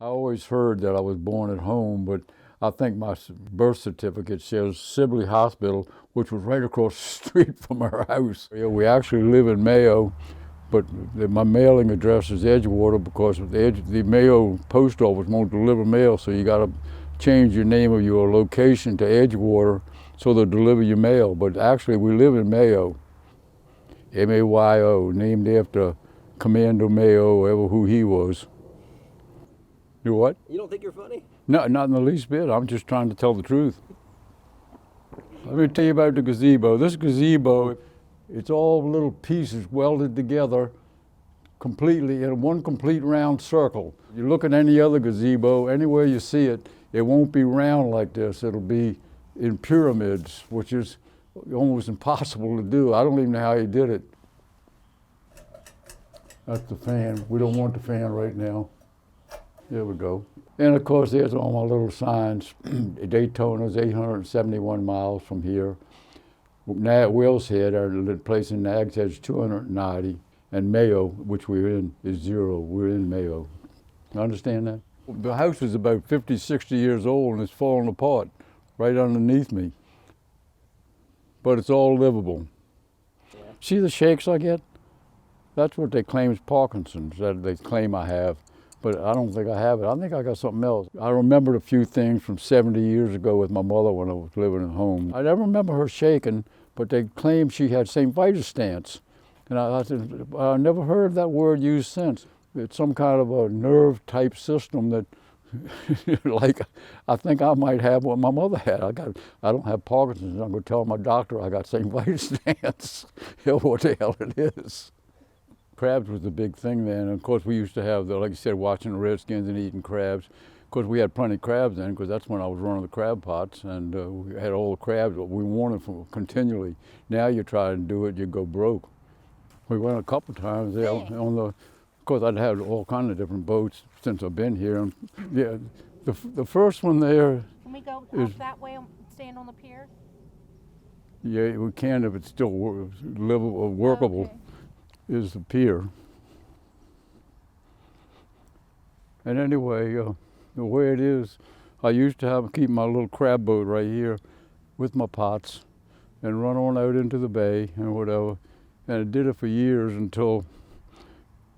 I always heard that I was born at home, but I think my birth certificate shows Sibley Hospital, which was right across the street from our house. Yeah, we actually live in Mayo, but my mailing address is Edgewater because the Mayo post office won't deliver mail, so you got to change your name of your location to Edgewater so they'll deliver your mail. But actually, we live in Mayo, M-A-Y-O, named after Commander Mayo, whoever who he was. You what? You don't think you're funny? No, not in the least bit. I'm just trying to tell the truth. Let me tell you about the gazebo. This gazebo, it's all little pieces welded together completely in one complete round circle. You look at any other gazebo, anywhere you see it, it won't be round like this. It'll be in pyramids, which is almost impossible to do. I don't even know how he did it. That's the fan. We don't want the fan right now. There we go. And of course, there's all my little signs. Daytona's 871 miles from here. Whale's Head, our place in Nag's Head, is 290. And Mayo, which we're in, is 0. We're in Mayo. You understand that? The house is about 50, 60 years old and it's falling apart right underneath me. But it's all livable. Yeah. See the shakes I get? That's what they claim is Parkinson's, that they claim I have. But I don't think I have it. I think I got something else. I remembered a few things from 70 years ago with my mother when I was living at home. I never remember her shaking, but they claim she had St. Vitus stance. And I said, I never heard that word used since. It's some kind of a nerve type system that, like, I think I might have what my mother had. I don't have Parkinson's. I'm going to tell my doctor I got St. Vitus stance. What the hell it is. Crabs was the big thing then, and of course we used to have, like you said, watching the Redskins and eating crabs. Of course we had plenty of crabs then, because that's when I was running the crab pots, and we had all the crabs that we wanted continually. Now you try and do it, you go broke. We went a couple times there on the, of course I'd had all kinds of different boats since I've been here. And yeah, the first one there. Can we go up that way and stand on the pier? Yeah, we can if it's still livable, workable. Okay. Is the pier. And anyway, the way it is, I used to keep my little crab boat right here with my pots and run on out into the bay and whatever. And I did it for years until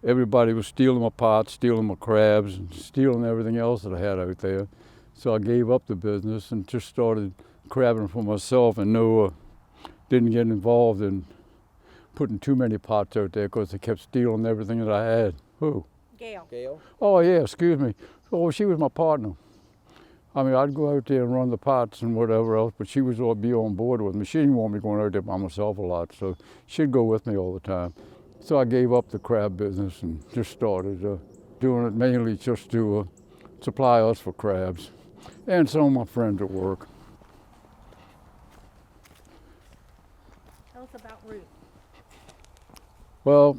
everybody was stealing my pots, stealing my crabs, and stealing everything else that I had out there. So I gave up the business and just started crabbing for myself and didn't get involved in putting too many pots out there because they kept stealing everything that I had. Who? Gail. Gail? Oh yeah, excuse me. Oh, she was my partner. I mean, I'd go out there and run the pots and whatever else, but she was all be on board with me. She didn't want me going out there by myself a lot, so she'd go with me all the time. So I gave up the crab business and just started doing it mainly just to supply us for crabs and some of my friends at work. Tell us about Ruth. Well,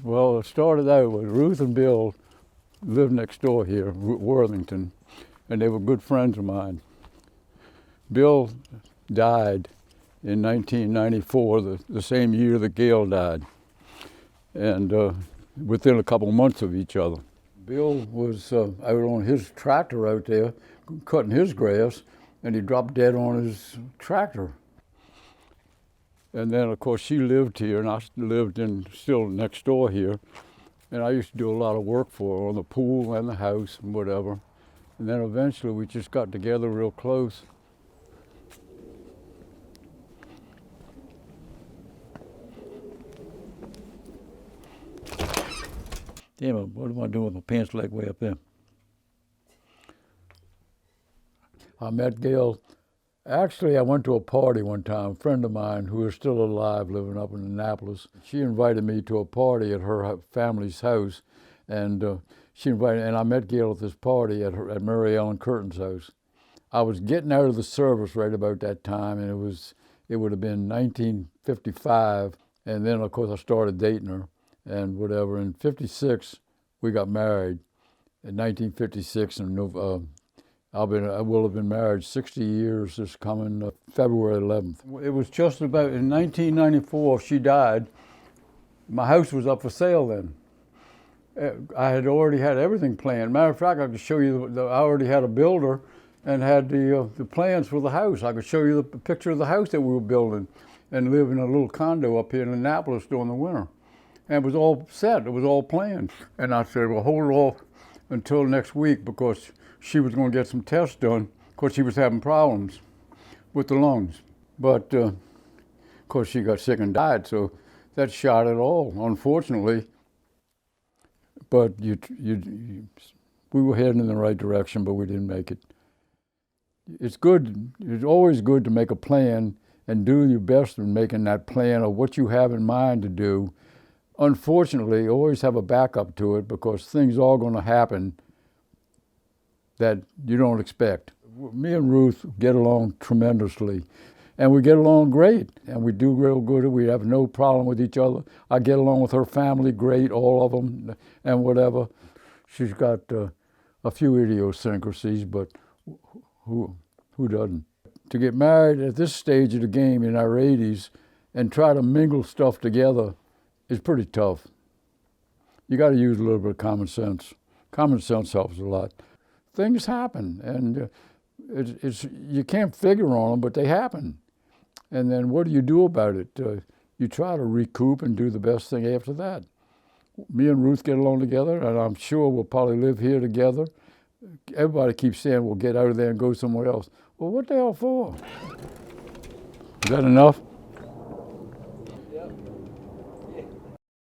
well, it started out with Ruth and Bill lived next door here, Worthington, and they were good friends of mine. Bill died in 1994, the same year that Gail died, and within a couple months of each other. Bill was out on his tractor out there, cutting his grass, and he dropped dead on his tractor. And then, of course, she lived here, and I lived still next door here. And I used to do a lot of work for her on the pool and the house and whatever. And then eventually we just got together real close. Damn it, what am I doing with my pants leg way up there? I met Gail. Actually, I went to a party one time. A friend of mine who is still alive living up in Annapolis, she invited me to a party at her family's house, and I met Gail at this party at Mary Ellen Curtin's house. I was getting out of the service right about that time, and it would have been 1955, and then of course I started dating her and whatever. In '56, we got married. In 1956, and I will have been married 60 years this coming February 11th. It was just about in 1994, she died. My house was up for sale then. I had already had everything planned. Matter of fact, I could show you, I already had a builder and had the plans for the house. I could show you the picture of the house that we were building and live in a little condo up here in Annapolis during the winter. And it was all set, it was all planned. And I said, well, hold it off until next week because she was going to get some tests done because she was having problems with the lungs. But of course she got sick and died, so that shot it all, unfortunately. But we were heading in the right direction, but we didn't make it. It's good, it's always good to make a plan and do your best in making that plan of what you have in mind to do. Unfortunately, always have a backup to it because things are going to happen that you don't expect. Me and Ruth get along tremendously, and we get along great, and we do real good. We have no problem with each other. I get along with her family great, all of them, and whatever. She's got a few idiosyncrasies, but who doesn't? To get married at this stage of the game in our 80s and try to mingle stuff together is pretty tough. You got to use a little bit of common sense. Common sense helps a lot. Things happen, and you can't figure on them, but they happen. And then what do you do about it? You try to recoup and do the best thing after that. Me and Ruth get along together, and I'm sure we'll probably live here together. Everybody keeps saying we'll get out of there and go somewhere else. Well, what the hell for? Is that enough?